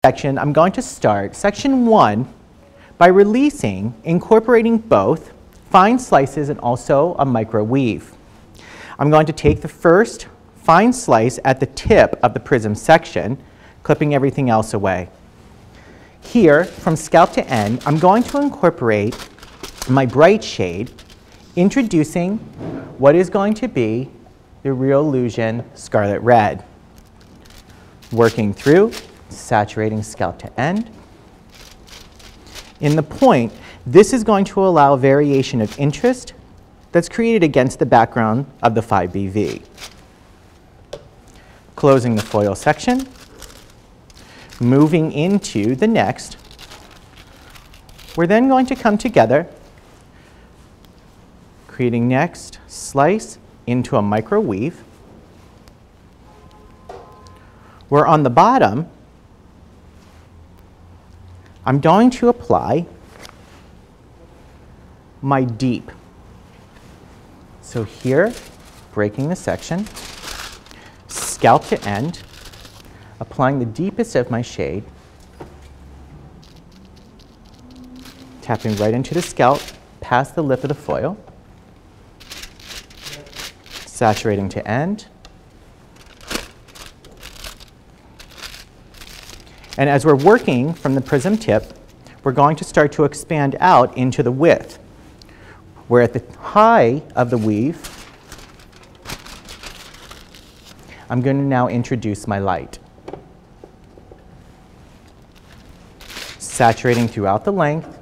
section, I'm going to start section 1 by incorporating both fine slices and also a microweave. I'm going to take the first fine slice at the tip of the prism section, clipping everything else away. Here, from scalp to end, I'm going to incorporate my bright shade, introducing what is going to be the Real Illusion Scarlet Red. Working through, saturating scalp to end. In the point, this is going to allow variation of interest that's created against the background of the 5BV. Closing the foil section, moving into the next, we're then going to come together, creating next slice into a microweave, where on the bottom, I'm going to apply my deep. So here, breaking the section, scalp to end, applying the deepest of my shade, tapping right into the scalp, past the lip of the foil, saturating to end. And as we're working from the prism tip, we're going to start to expand out into the width, where at the high of the weave, I'm going to now introduce my light. Saturating throughout the length,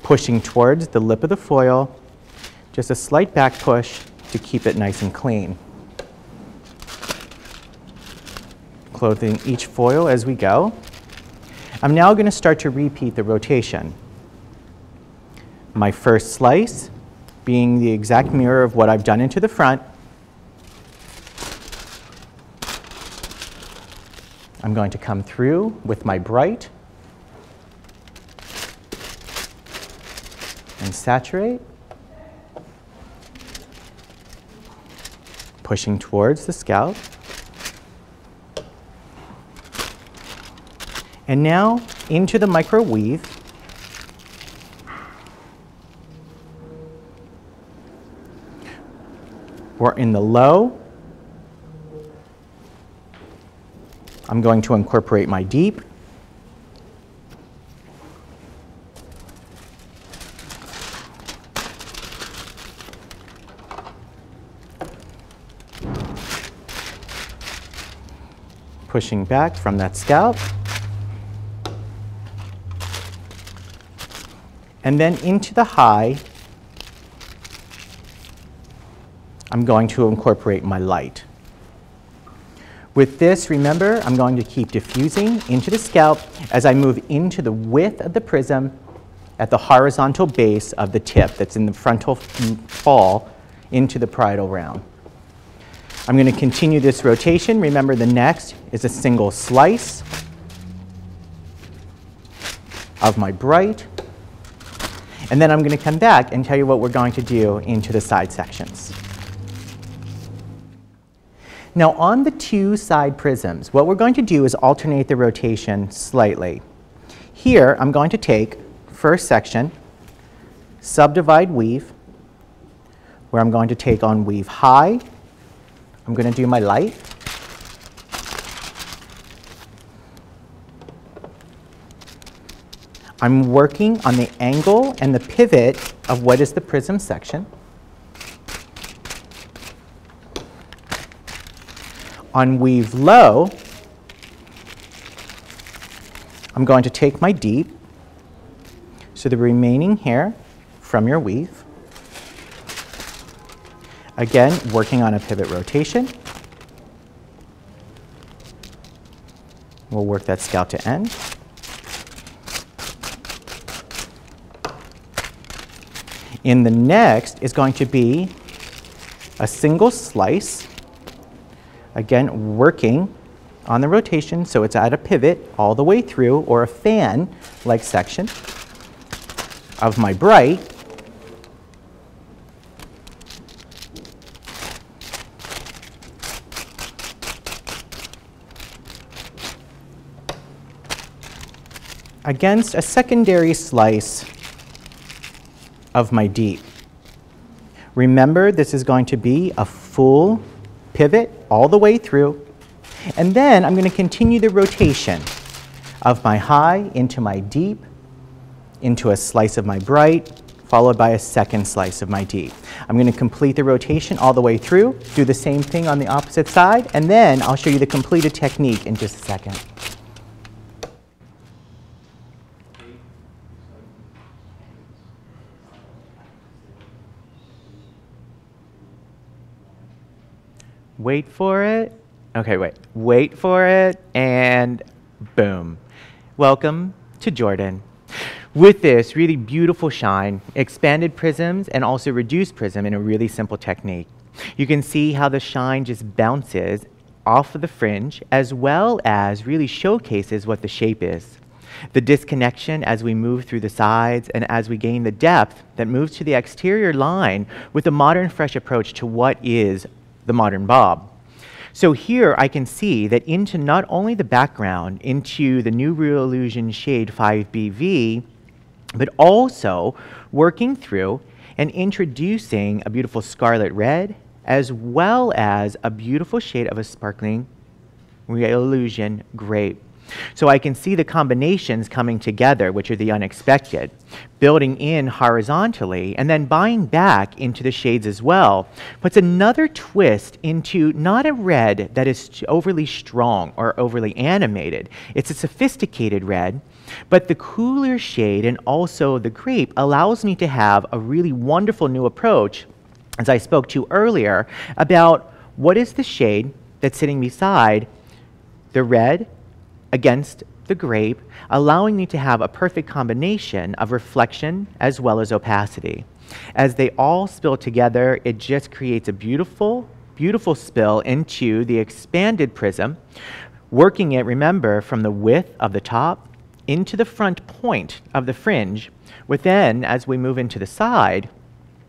pushing towards the lip of the foil, just a slight back push to keep it nice and clean. Closing each foil as we go. I'm now going to start to repeat the rotation. My first slice being the exact mirror of what I've done into the front. I'm going to come through with my bright and saturate, pushing towards the scalp. And now into the microweave. We're in the low. I'm going to incorporate my deep. Pushing back from that scalp. And then into the high, I'm going to incorporate my light. With this, remember, I'm going to keep diffusing into the scalp as I move into the width of the prism at the horizontal base of the tip that's in the frontal fall into the parietal round. I'm going to continue this rotation. Remember, the next is a single slice of my bright. And then I'm going to come back and tell you what we're going to do into the side sections. Now on the two side prisms, what we're going to do is alternate the rotation slightly. Here, I'm going to take first section, subdivide weave, where I'm going to take on weave high. I'm going to do my light. I'm working on the angle and the pivot of what is the prism section. On weave low, I'm going to take my deep, so the remaining hair from your weave. Again, working on a pivot rotation. We'll work that scalp to end. In the next is going to be a single slice, again working on the rotation so it's at a pivot all the way through, or a fan-like section of my bright. against a secondary slice of my deep. Remember, this is going to be a full pivot all the way through. And then I'm going to continue the rotation of my high into my deep, into a slice of my bright, followed by a second slice of my deep. I'm going to complete the rotation all the way through, do the same thing on the opposite side, and then I'll show you the completed technique in just a second. Wait for it. Okay, wait for it, and boom. Welcome to Jordan. With this really beautiful shine, expanded prisms and also reduced prism in a really simple technique. You can see how the shine just bounces off of the fringe as well as really showcases what the shape is. The disconnection as we move through the sides and as we gain the depth that moves to the exterior line with a modern fresh approach to what is the modern bob. So here I can see that into not only the background, into the new Real Illusion shade 5BV, but also working through and introducing a beautiful scarlet red, as well as a beautiful shade of a sparkling Real Illusion grape. So I can see the combinations coming together, which are the unexpected, building in horizontally, and then buying back into the shades as well, puts another twist into not a red that is overly strong or overly animated. It's a sophisticated red, but the cooler shade and also the grape allows me to have a really wonderful new approach, as I spoke to earlier, about what is the shade that's sitting beside the red against the grape, allowing me to have a perfect combination of reflection as well as opacity. As they all spill together, it just creates a beautiful, beautiful spill into the expanded prism, working it, remember, from the width of the top into the front point of the fringe, with then, as we move into the side,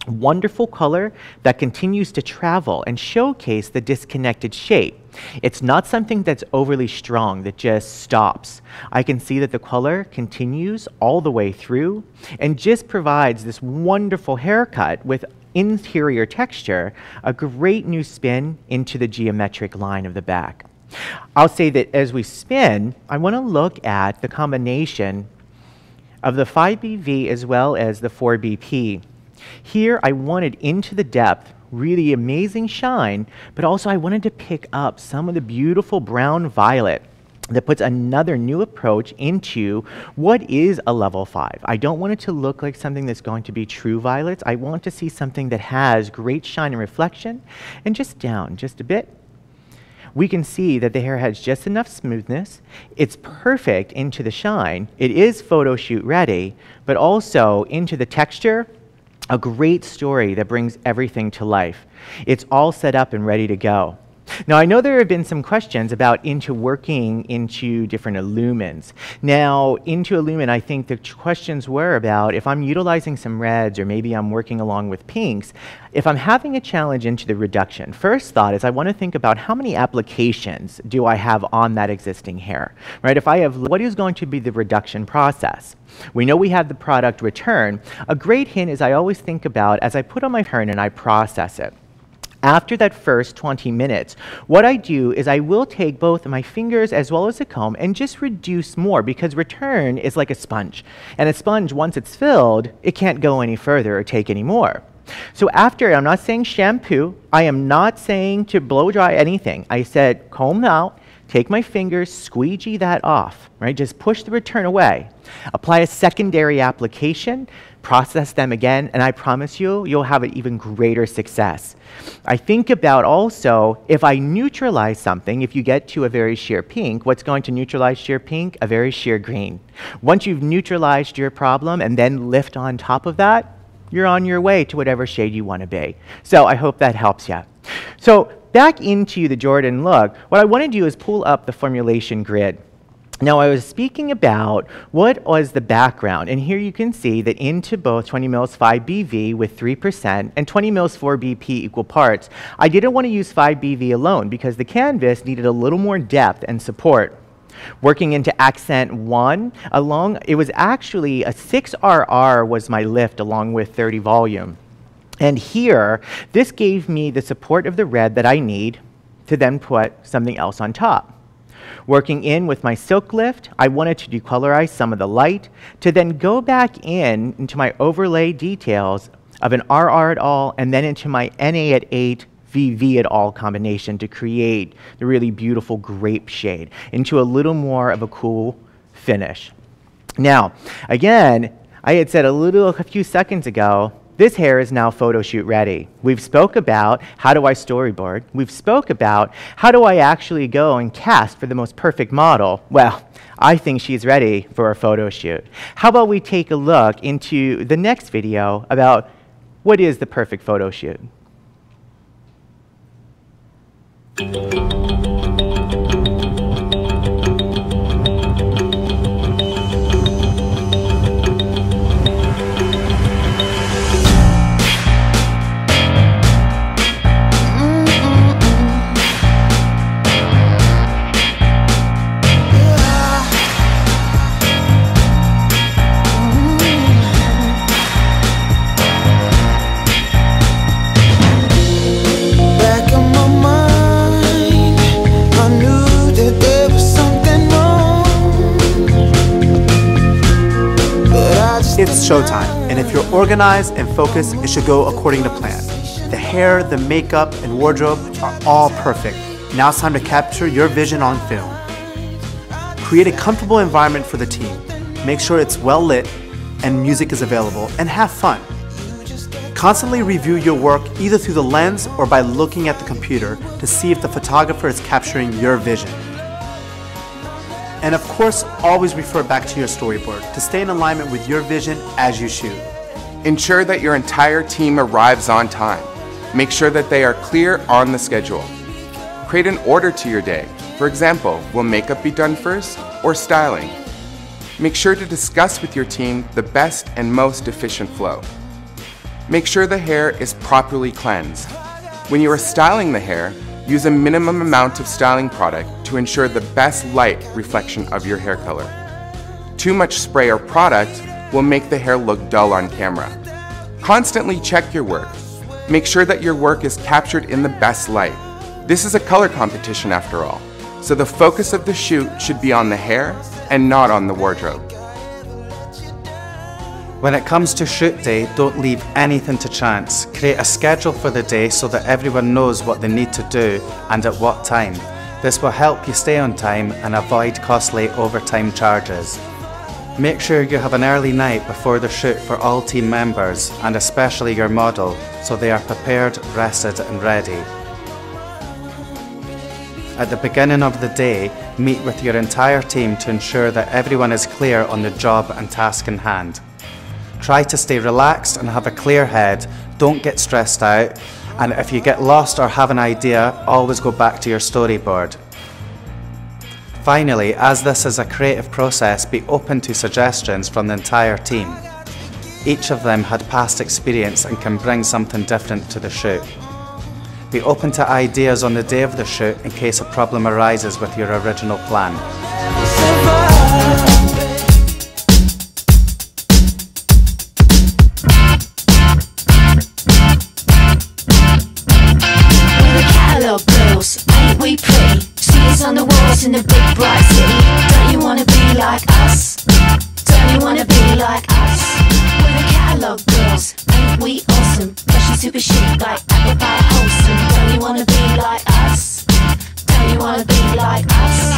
wonderful color that continues to travel and showcase the disconnected shape. It's not something that's overly strong that just stops. I can see that the color continues all the way through and just provides this wonderful haircut with interior texture, a great new spin into the geometric line of the back. I'll say that as we spin, I want to look at the combination of the 5BV as well as the 4BP. Here I wanted into the depth, really amazing shine, but also I wanted to pick up some of the beautiful brown violet that puts another new approach into what is a level 5. I don't want it to look like something that's going to be true violets. I want to see something that has great shine and reflection, and just down just a bit. We can see that the hair has just enough smoothness. It's perfect into the shine. It is photo shoot ready, but also into the texture, a great story that brings everything to life. It's all set up and ready to go. Now, I know there have been some questions about working into different illumins. Now, into illumin, I think the questions were about if I'm utilizing some reds or maybe I'm working along with pinks, if I'm having a challenge into the reduction, first thought is I want to think about how many applications do I have on that existing hair, right? If I have, what is going to be the reduction process? We know we have the product return. A great hint is I always think about as I put on my hair and I process it. After that first 20 minutes, what I do is I will take both my fingers as well as a comb and just reduce more, because return is like a sponge. And a sponge, once it's filled, it can't go any further or take any more. So after, I'm not saying shampoo, I am not saying to blow dry anything. I said comb out, take my fingers, squeegee that off, right? Just push the return away. Apply a secondary application, process them again, and I promise you, you'll have an even greater success. I think about also, if I neutralize something, if you get to a very sheer pink, what's going to neutralize sheer pink? A very sheer green. Once you've neutralized your problem and then lift on top of that, you're on your way to whatever shade you want to be. So I hope that helps you. So back into the Jordan look, what I want to do is pull up the formulation grid. Now, I was speaking about what was the background, and here you can see that into both 20 mils 5BV with 3% and 20 mils 4BP equal parts, I didn't want to use 5BV alone because the canvas needed a little more depth and support. Working into accent 1, it was actually a 6RR was my lift along with 30 volume. And here, this gave me the support of the red that I need to then put something else on top. Working in with my silk lift, I wanted to decolorize some of the light to then go back into my overlay details of an RR et al. And then into my NA at 8 VV et al. Combination to create the really beautiful grape shade into a little more of a cool finish. Now, again, I had said a few seconds ago, this hair is now photo shoot ready. We've spoke about how do I storyboard. We've spoke about how do I actually go and cast for the most perfect model. Well, I think she's ready for a photo shoot. How about we take a look into the next video about what is the perfect photo shoot? It's showtime, and if you're organized and focused, it should go according to plan. The hair, the makeup, and wardrobe are all perfect. Now it's time to capture your vision on film. Create a comfortable environment for the team. Make sure it's well lit and music is available, and have fun. Constantly review your work either through the lens or by looking at the computer to see if the photographer is capturing your vision. And of course, always refer back to your storyboard to stay in alignment with your vision as you shoot. Ensure that your entire team arrives on time. Make sure that they are clear on the schedule. Create an order to your day. For example, will makeup be done first or styling? Make sure to discuss with your team the best and most efficient flow. Make sure the hair is properly cleansed. When you are styling the hair, use a minimum amount of styling product to ensure the best light reflection of your hair color. Too much spray or product will make the hair look dull on camera. Constantly check your work. Make sure that your work is captured in the best light. This is a color competition after all, so the focus of the shoot should be on the hair and not on the wardrobe. When it comes to shoot day, don't leave anything to chance. Create a schedule for the day so that everyone knows what they need to do and at what time. This will help you stay on time and avoid costly overtime charges. Make sure you have an early night before the shoot for all team members and especially your model so they are prepared, rested and ready. At the beginning of the day, meet with your entire team to ensure that everyone is clear on the job and task in hand. Try to stay relaxed and have a clear head, don't get stressed out, and if you get lost or have an idea, always go back to your storyboard. Finally, as this is a creative process, be open to suggestions from the entire team. Each of them had past experience and can bring something different to the shoot. Be open to ideas on the day of the shoot in case a problem arises with your original plan. Girls, ain't we pretty? See us on the walls in the big bright city. Don't you wanna be like us? Don't you wanna be like us? We're the catalog girls, ain't we awesome? Fashion super chic like apple pie wholesome. Don't you wanna be like us? Don't you wanna be like us?